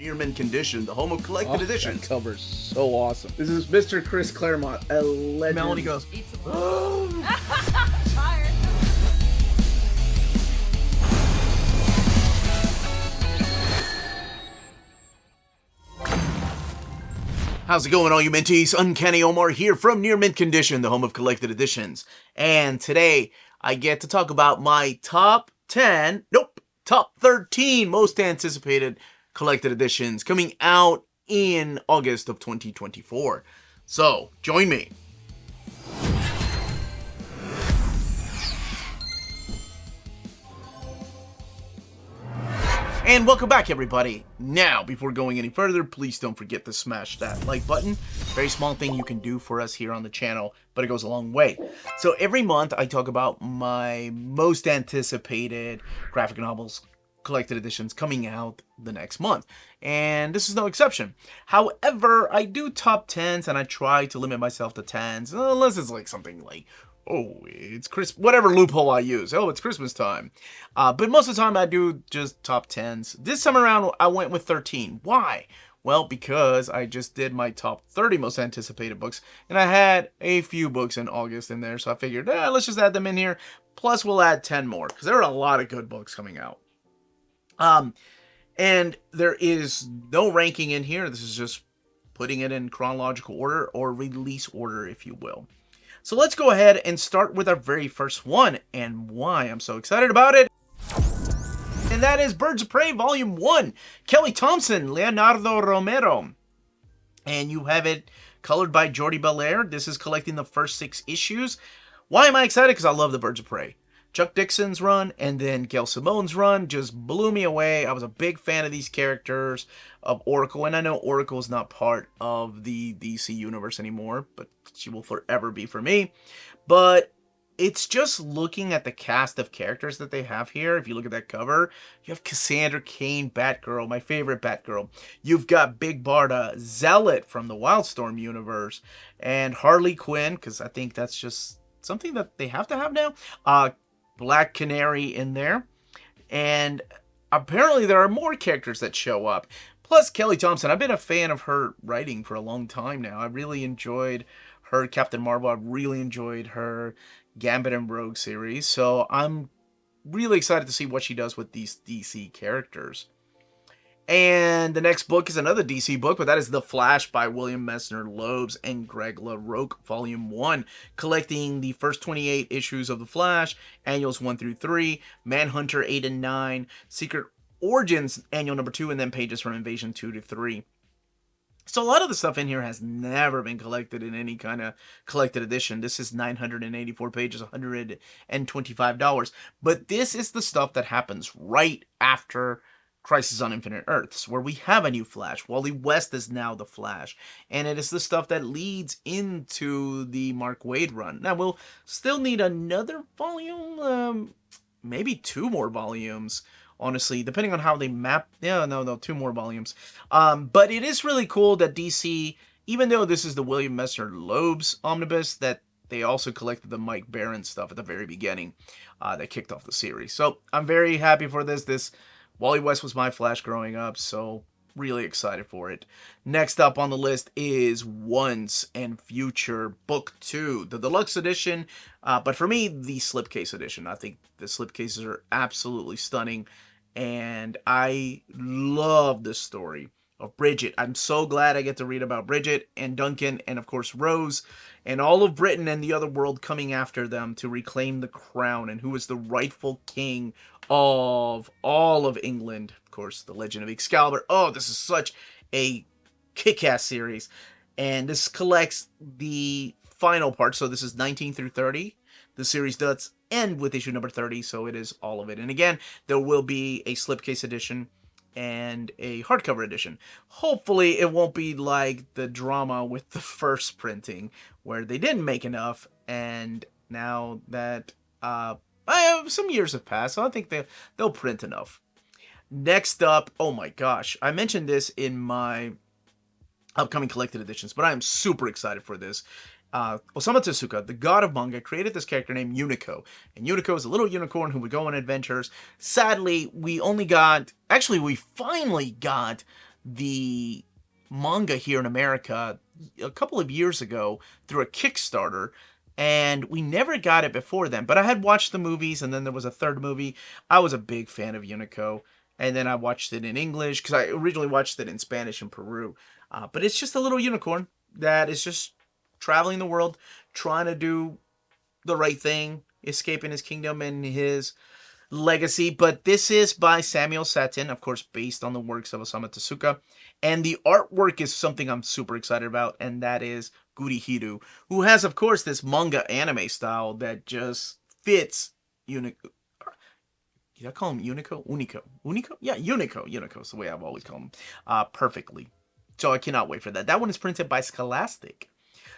Near mint condition, the home of collected editions. That cover's so awesome. This is Mr. Chris Claremont, a legend. Melanie goes, Tired. how's it going, all you minties? Uncanny Omar here from Near Mint Condition, the home of collected editions. And today, I get to talk about my top 13 most anticipated collected editions coming out in August of 2024. So, join me. And welcome back, everybody. Now, before going any further, please don't forget to smash that like button. Very small thing you can do for us here on the channel, but it goes a long way. So every month, I talk about my most anticipated graphic novels collected editions coming out the next month. And this is no exception. However, I do top 10s, and I try to limit myself to 10s, unless it's like something like, oh, it's Christmas, whatever loophole I use. Oh, it's Christmas time. But most of the time I do just top 10s. This time around, I went with 13. Why? Well, because I just did my top 30 most anticipated books, and I had a few books in August in there, so I figured, let's just add them in here. Plus, we'll add 10 more, because there are a lot of good books coming out. And there is no ranking in here. This is just putting it in chronological order, or release order, if you will. So let's go ahead and start with our very first one, and why I'm so excited about it. And that is Birds of Prey Volume 1, Kelly Thompson, Leonardo Romero. And you have it colored by Jordi Belair. This is collecting the first 6 issues. Why am I excited? Because I love the Birds of Prey. Chuck Dixon's run and then Gail Simone's run just blew me away. I was a big fan of these characters, of Oracle, and I know Oracle is not part of the DC universe anymore, but she will forever be for me. But it's just looking at the cast of characters that they have here. If you look at that cover, you have Cassandra Cain, Batgirl, my favorite Batgirl. You've got Big Barda, Zealot from the Wildstorm universe, and Harley Quinn, because I think that's just something that they have to have now. Black Canary in there, and apparently there are more characters that show up. Plus Kelly Thompson, I've been a fan of her writing for a long time now. I really enjoyed her Captain Marvel. I really enjoyed her Gambit and Rogue series, so I'm really excited to see what she does with these DC characters. And the next book is another DC book, but that is The Flash by William Messner Loebs and Greg LaRocque, Volume 1, collecting the first 28 issues of The Flash, annuals 1 through 3, Manhunter 8 and 9, Secret Origins, annual number 2, and then pages from Invasion 2 to 3. So a lot of the stuff in here has never been collected in any kind of collected edition. This is 984 pages, $125. But this is the stuff that happens right after Crisis on Infinite Earths, where we have a new Flash. Wally West is now the Flash, and it is the stuff that leads into the Mark Waid run. Now, we'll still need another volume, maybe 2 more volumes, honestly, depending on how they map. Yeah, no, 2 more volumes. But it is really cool that DC, even though this is the William Messner Loebs Omnibus, that they also collected the Mike Baron stuff at the very beginning that kicked off the series. So I'm very happy for this. Wally West was my Flash growing up, so really excited for it. Next up on the list is Once and Future Book 2, the deluxe edition, but for me, the slipcase edition. I think the slipcases are absolutely stunning, and I love this story of Bridget. I'm so glad I get to read about Bridget and Duncan and, of course, Rose and all of Britain and the other world coming after them to reclaim the crown and who is the rightful king of all of England. Of course, the Legend of Excalibur. Oh, this is such a kick-ass series. And this collects the final part. So this is 19 through 30. The series does end with issue number 30, so it is all of it. And again, there will be a slipcase edition and a hardcover edition. Hopefully, it won't be like the drama with the first printing, where they didn't make enough, and now that some years have passed, so I think they'll print enough. Next up, oh my gosh, I mentioned this in my upcoming collected editions, but I am super excited for this. Osamu Tezuka, the god of manga, created this character named Unico. And Unico is a little unicorn who would go on adventures. Sadly, we finally got the manga here in America a couple of years ago through a Kickstarter, and we never got it before then. But I had watched the movies, and then there was a third movie. I was a big fan of Unico, and then I watched it in English because I originally watched it in Spanish in Peru. But it's just a little unicorn that is just traveling the world, trying to do the right thing, escaping his kingdom and his legacy. But this is by Samuel Satin, of course, based on the works of Osamu Tezuka. And the artwork is something I'm super excited about, and that is Gurihiru, who has, of course, this manga anime style that just fits Unico. Did I call him Unico? Unico. Unico? Yeah, Unico. Unico is the way I've always called him. Perfectly. So I cannot wait for that. That one is printed by Scholastic.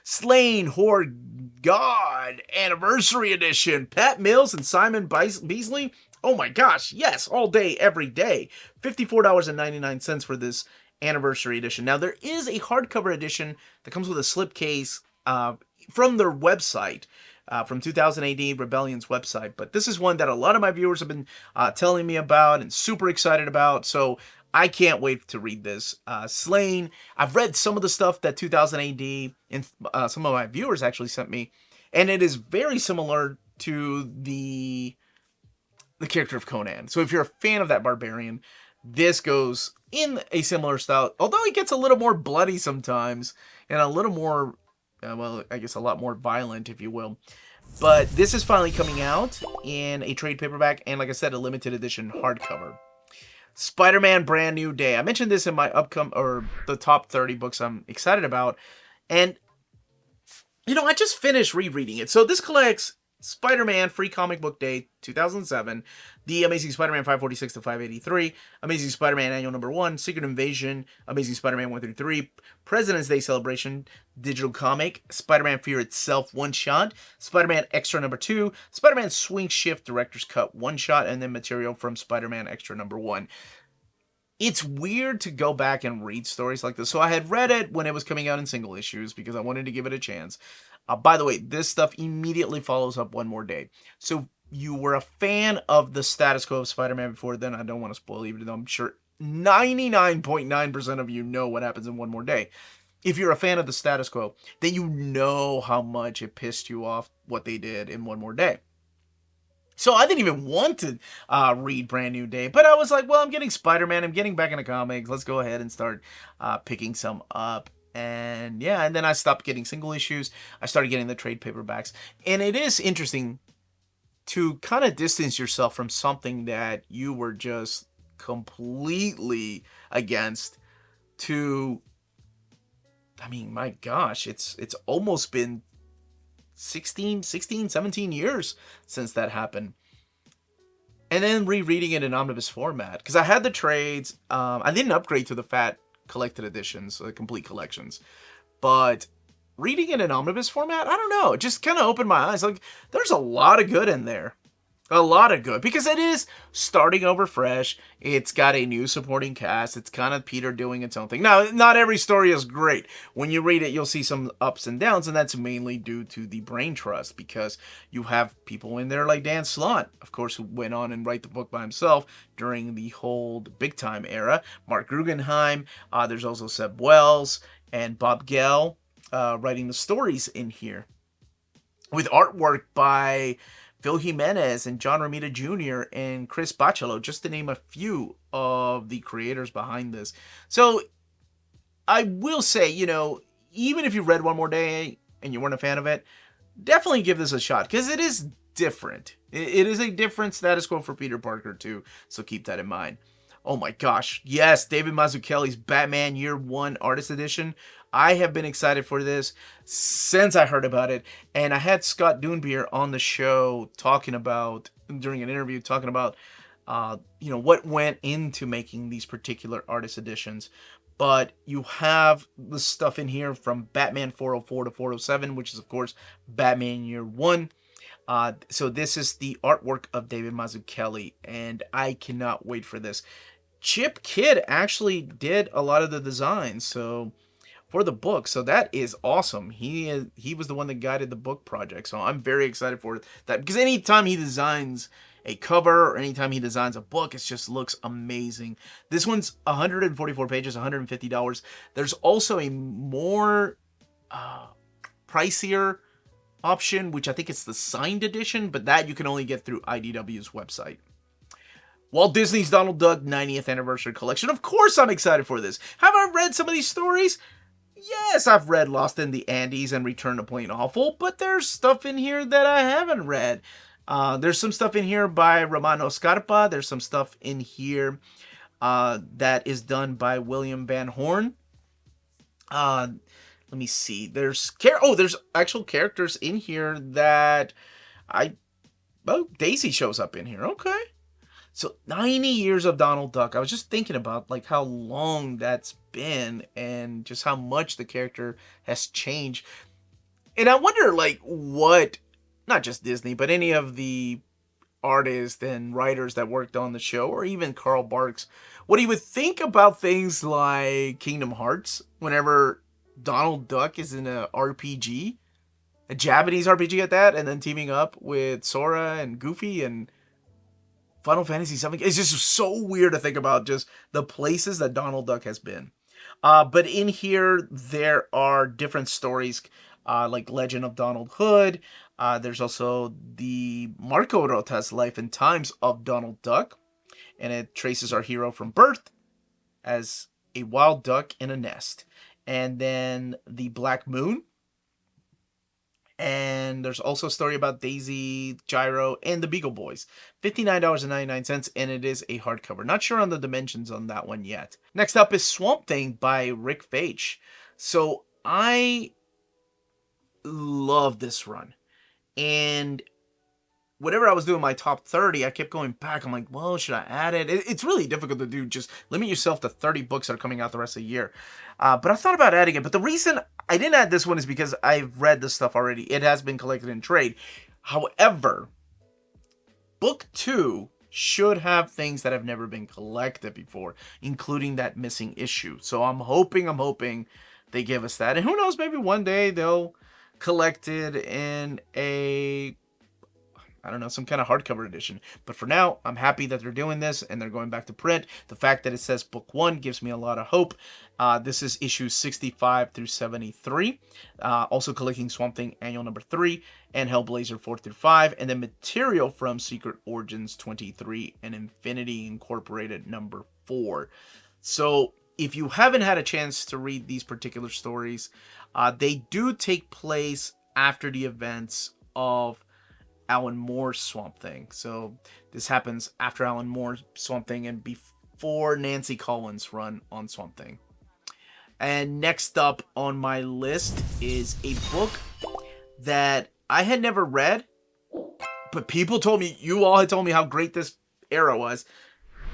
Slain Horde God Anniversary Edition. Pat Mills and Simon Beasley. Oh my gosh, yes, all day, every day. $54.99 for this Anniversary Edition. Now, there is a hardcover edition that comes with a slipcase from their website, from 2000 AD, Rebellion's website. But this is one that a lot of my viewers have been telling me about and super excited about. So I can't wait to read this. Slain, I've read some of the stuff that 2000 AD and some of my viewers actually sent me, and it is very similar to the character of Conan. So if you're a fan of that barbarian, this goes in a similar style, although it gets a little more bloody sometimes and a little more, well, I guess a lot more violent, if you will. But this is finally coming out in a trade paperback and, like I said, a limited edition hardcover. Spider-Man Brand New Day. I mentioned this in my the top 30 books I'm excited about. And, you know, I just finished rereading it. So this collects Spider-Man Free Comic Book Day 2007, The Amazing Spider-Man 546 to 583, Amazing Spider-Man Annual Number 1, Secret Invasion, Amazing Spider-Man 1 through 3, President's Day Celebration, Digital Comic, Spider-Man Fear Itself One Shot, Spider-Man Extra Number 2, Spider-Man Swing Shift Director's Cut One Shot, and then material from Spider-Man Extra Number 1. It's weird to go back and read stories like this. So I had read it when it was coming out in single issues because I wanted to give it a chance. By the way, this stuff immediately follows up One More Day. So if you were a fan of the status quo of Spider-Man before then, I don't want to spoil even though I'm sure 99.9% of you know what happens in One More Day. If you're a fan of the status quo, then you know how much it pissed you off what they did in One More Day. So I didn't even want to read Brand New Day, but I was like, well, I'm getting Spider-Man, I'm getting back into comics, let's go ahead and start picking some up. And yeah, and then I stopped getting single issues, I started getting the trade paperbacks. And it is interesting to kind of distance yourself from something that you were just completely against to, I mean, my gosh, it's almost been 16, 17 years since that happened. And then rereading it in omnibus format. Because I had the trades. I didn't upgrade to the fat collected editions, the complete collections. But reading it in omnibus format, I don't know. It just kind of opened my eyes. Like, there's a lot of good in there. A lot of good. Because it is starting over fresh. It's got a new supporting cast. It's kind of Peter doing its own thing. Now, not every story is great. When you read it, you'll see some ups and downs. And that's mainly due to the brain trust. Because you have people in there like Dan Slott, of course, who went on and write the book by himself during the whole big time era. Mark Guggenheim. There's also Seb Wells and Bob Gell writing the stories in here. With artwork by Phil Jimenez and John Romita Jr. and Chris Bachalo, just to name a few of the creators behind this. So I will say, you know, even if you read One More Day and you weren't a fan of it, definitely give this a shot because it is different. It is a different status quo for Peter Parker too, so keep that in mind. Oh my gosh, yes, David Mazzucchelli's Batman Year One Artist Edition. I have been excited for this since I heard about it, and I had Scott Doonbeer on the show during an interview, talking about, you know, what went into making these particular artist editions. But you have the stuff in here from Batman 404 to 407, which is, of course, Batman Year One. So this is the artwork of David Mazzucchelli, and I cannot wait for this. Chip Kidd actually did a lot of the designs, so for the book, so that is awesome. He was the one that guided the book project, so I'm very excited for that, because anytime he designs a cover or anytime he designs a book, it just looks amazing. This one's 144 pages, $150. There's also a more pricier option, which I think it's the signed edition, but that you can only get through IDW's website. Walt Disney's Donald Duck 90th Anniversary Collection. Of course I'm excited for this. Have I read some of these stories? Yes, I've read Lost in the Andes and Return to Plain Awful, but there's stuff in here that I haven't read. There's some stuff in here by Romano Scarpa. There's some stuff in here that is done by William Van Horn. Let me see. There's actual characters in here that Daisy shows up in here. Okay. So 90 years of Donald Duck. I was just thinking about like how long that's been and just how much the character has changed. And I wonder like what, not just Disney, but any of the artists and writers that worked on the show, or even Carl Barks, what he would think about things like Kingdom Hearts whenever Donald Duck is in a RPG, a Japanese RPG at that, and then teaming up with Sora and Goofy and Final Fantasy VII. It's just so weird to think about just the places that Donald Duck has been. But in here, there are different stories like Legend of Donald Hood. There's also the Marco Rota's life and times of Donald Duck. And it traces our hero from birth as a wild duck in a nest. And then the Black Moon. And there's also a story about Daisy, Gyro, and the Beagle Boys. $59.99, and it is a hardcover. Not sure on the dimensions on that one yet. Next up is Swamp Thing by Rick Veitch. So I love this run. And whenever I was doing my top 30, I kept going back. I'm like, well, should I add it? It's really difficult to do. Just limit yourself to 30 books that are coming out the rest of the year. But I thought about adding it. But the reason I didn't add this one is because I've read this stuff already. It has been collected in trade. However, book 2 should have things that have never been collected before, including that missing issue. So I'm hoping they give us that. And who knows, maybe one day they'll collect it in some kind of hardcover edition. But for now, I'm happy that they're doing this and they're going back to print. The fact that it says book 1 gives me a lot of hope. This is issues 65 through 73. Also collecting Swamp Thing Annual number 3 and Hellblazer 4 through 5. And then material from Secret Origins 23 and Infinity Incorporated number 4. So if you haven't had a chance to read these particular stories, they do take place after the events of Alan Moore's Swamp Thing. So this happens after Alan Moore's Swamp Thing and before Nancy Collins' run on Swamp Thing. And next up on my list is a book that I had never read, but you all had told me how great this era was.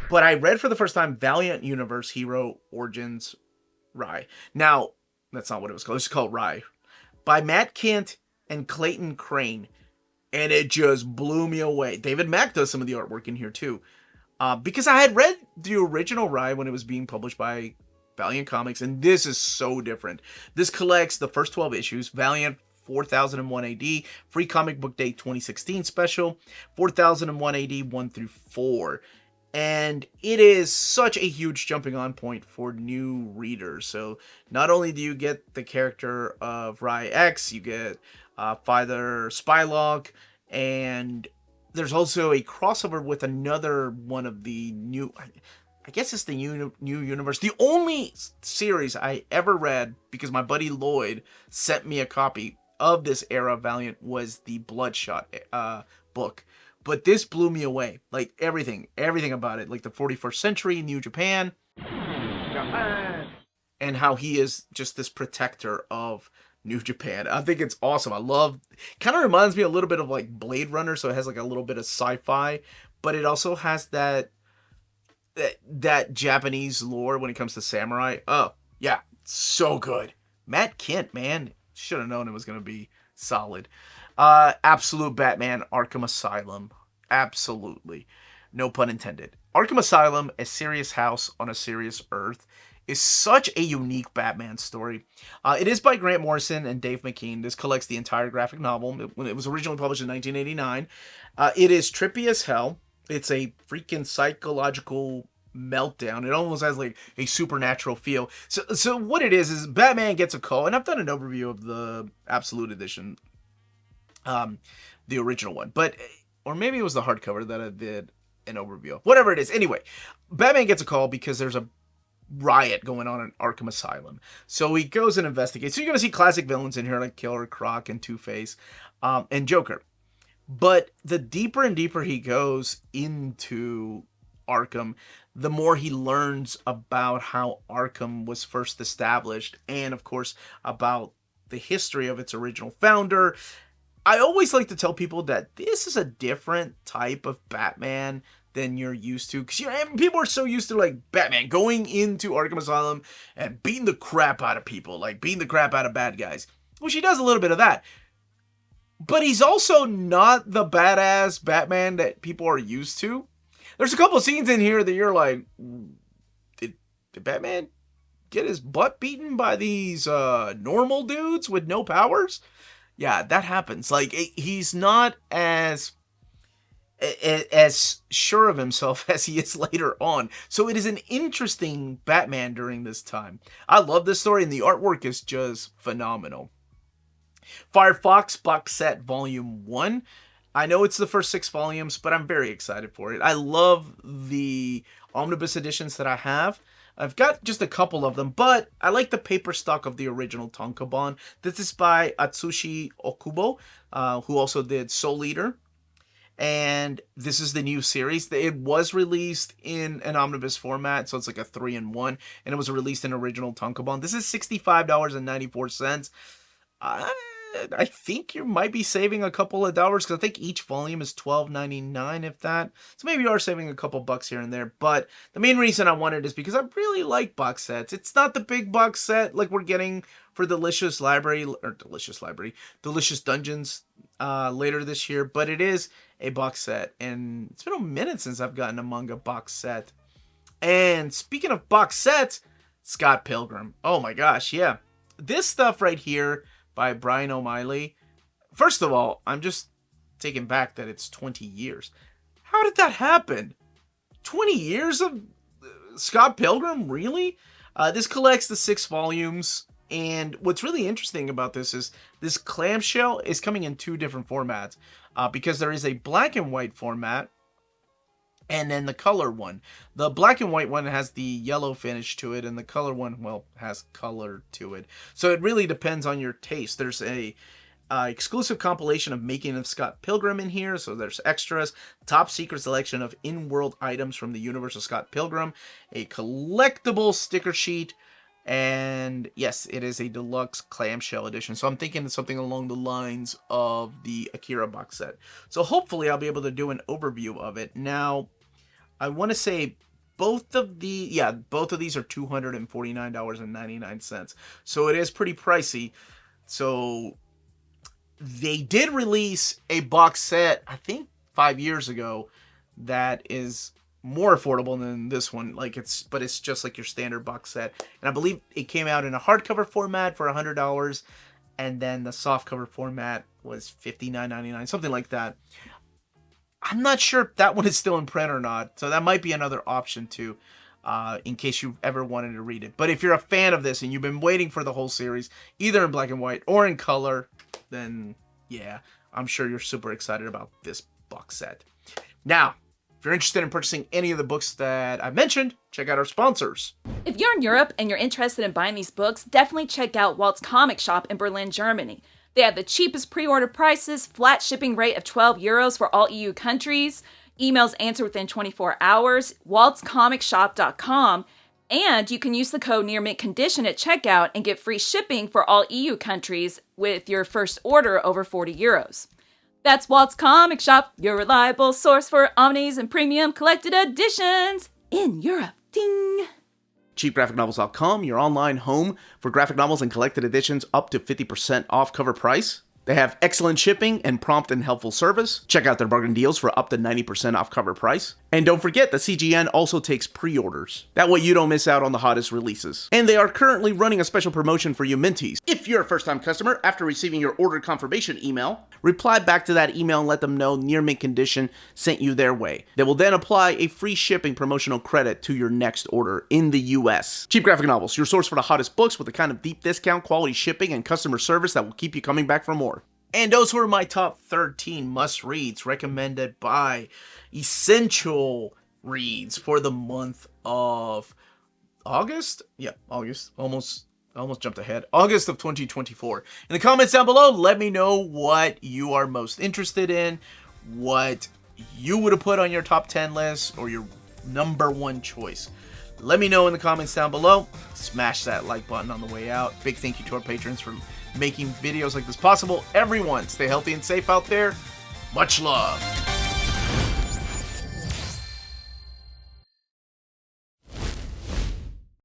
But I read for the first time Valiant Universe Hero Origins Rye. Now, that's not what it was called. It's called Rye. By Matt Kent and Clayton Crane. And it just blew me away. David Mack does some of the artwork in here too. Because I had read the original Rye when it was being published by Valiant Comics. And this is so different. This collects the first 12 issues. Valiant 4001 AD. Free Comic Book Day 2016 special. 4001 AD 1 through 4. And it is such a huge jumping on point for new readers. So not only do you get the character of Rye X, you get Father Spylog, and there's also a crossover with another one of the new, I guess it's the new universe. The only series I ever read, because my buddy Lloyd sent me a copy of this era of Valiant, was the Bloodshot book. But this blew me away. Like everything about it. Like the 41st century, New Japan. And how he is just this protector of New Japan. I think it's awesome. Kind of reminds me a little bit of like Blade Runner. So it has like a little bit of sci-fi. But it also has that Japanese lore when it comes to samurai. Oh, yeah. So good. Matt Kent, man. Should have known it was going to be solid. Absolute Batman Arkham Asylum. Absolutely. No pun intended. Arkham Asylum, a serious house on a serious earth, is such a unique Batman story. It is by Grant Morrison and Dave McKean. This collects the entire graphic novel when it was originally published in 1989. It is trippy as hell. It's a freaking psychological meltdown. It almost has like a supernatural feel. So what it is Batman gets a call, and I've done an overview of the Absolute Edition, the original one, or maybe it was the hardcover that I did an overview of. Whatever it is. Anyway, Batman gets a call because there's a riot going on in Arkham Asylum. So he goes and investigates. So you're going to see classic villains in here like Killer Croc and Two-Face, and Joker. But the deeper and deeper he goes into Arkham, the more he learns about how Arkham was first established, and of course about the history of its original founder. I always like to tell people that this is a different type of Batman than you're used to, because people are so used to like Batman going into Arkham Asylum and beating the crap out of people, like beating the crap out of bad guys, which he does a little bit of that. But he's also not the badass Batman that people are used to. There's a couple scenes in here that you're like, did Batman get his butt beaten by these normal dudes with no powers? Yeah, that happens. Like, he's not as sure of himself as he is later on. So it is an interesting Batman during this time. I love this story, and the artwork is just phenomenal. Firefox Box Set Volume 1. I know it's the first 6 volumes, but I'm very excited for it. I love the Omnibus editions that I have. I've got just a couple of them, but I like the paper stock of the original Tankobon. This is by Atsushi Okubo, who also did Soul Eater. And this is the new series. It was released in an omnibus format, so it's like a 3-in-1, and it was released in original Tankobon. This is $65.94. I think you might be saving a couple of dollars, because I think each volume is $12.99, if that. So maybe you are saving a couple bucks here and there. But the main reason I want it is because I really like box sets. It's not the big box set like we're getting for Delicious Dungeons later this year, but it is a box set, and it's been a minute since I've gotten a manga box set. And speaking of box sets, Scott Pilgrim. Oh my gosh, yeah. This stuff right here by Brian O'Malley. First of all, I'm just taken back that it's 20 years. How did that happen? 20 years of Scott Pilgrim? Really? This collects the 6 volumes, and what's really interesting about this is this clamshell is coming in 2 different formats, because there is a black and white format and then the color one. The black and white one has the yellow finish to it, and the color one, well, has color to it. So it really depends on your taste. There's a exclusive compilation of Making of Scott Pilgrim in here, so there's extras, top secret selection of in-world items from the universe of Scott Pilgrim, a collectible sticker sheet, and yes, it is a deluxe clamshell edition. So I'm thinking something along the lines of the Akira box set. So hopefully I'll be able to do an overview of it. Now, I want to say both of these are $249.99. So it is pretty pricey. So they did release a box set, I think 5 years ago, that is more affordable than this one. But it's just like your standard box set. And I believe it came out in a hardcover format for $100, and then the softcover format was $59.99, something like that. I'm not sure if that one is still in print or not, so that might be another option too, in case you ever wanted to read it. But if you're a fan of this and you've been waiting for the whole series, either in black and white or in color, then yeah, I'm sure you're super excited about this box set. Now, if you're interested in purchasing any of the books that I've mentioned, check out our sponsors. If you're in Europe and you're interested in buying these books, definitely check out Walt's Comic Shop in Berlin, Germany. They have the cheapest pre-order prices, flat shipping rate of €12 for all EU countries, emails answered within 24 hours, waltscomicshop.com, and you can use the code nearmintcondition at checkout and get free shipping for all EU countries with your first order over €40. That's Walt's Comic Shop, your reliable source for omnis and premium collected editions in Europe. Ding! CheapGraphicNovels.com, your online home for graphic novels and collected editions up to 50% off cover price. They have excellent shipping and prompt and helpful service. Check out their bargain deals for up to 90% off cover price. And don't forget that CGN also takes pre-orders. That way you don't miss out on the hottest releases. And they are currently running a special promotion for you Minties. If you're a first-time customer, after receiving your order confirmation email, reply back to that email and let them know Near Mint Condition sent you their way. They will then apply a free shipping promotional credit to your next order in the US. Cheap Graphic Novels, your source for the hottest books with the kind of deep discount, quality shipping, and customer service that will keep you coming back for more. And those were my top 13 must-reads recommended by Essential Reads for the month of August? Yeah, August. Almost jumped ahead. August of 2024. In the comments down below, let me know what you are most interested in, what you would have put on your top 10 list, or your number one choice. Let me know in the comments down below. Smash that like button on the way out. Big thank you to our patrons for making videos like this possible. Everyone, stay healthy and safe out there. Much love.